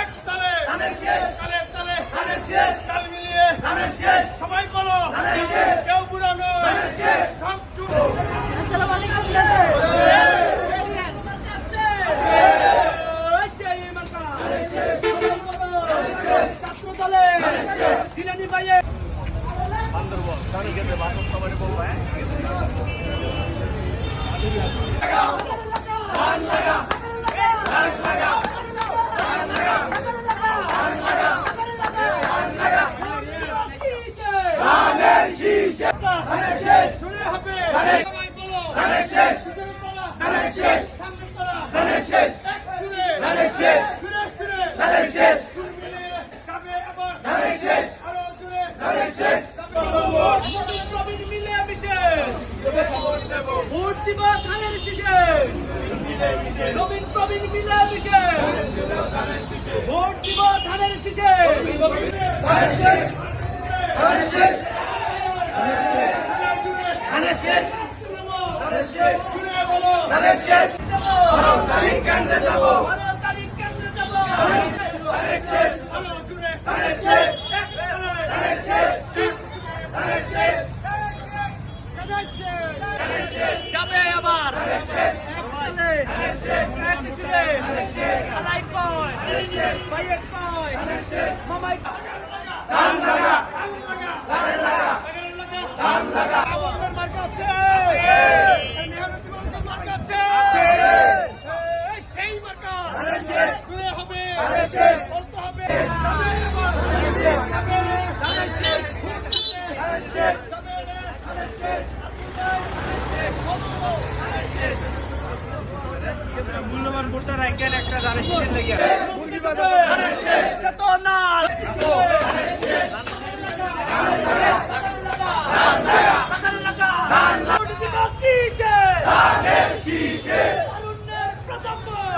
একতালে তালে তালে তাল মিলিয়ে সবাই বলো কেউ বুড়ো নয় সব চুপ। আসসালামু আলাইকুম নবীন প্রবীণ মিলে মিশে ভোট দিব ধানের শীষে। যাবে আবার মূল্যবান ভোটটা রাখেন একটা ধানের শীষের লেগে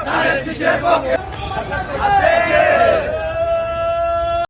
ধানের শীষের পক্ষে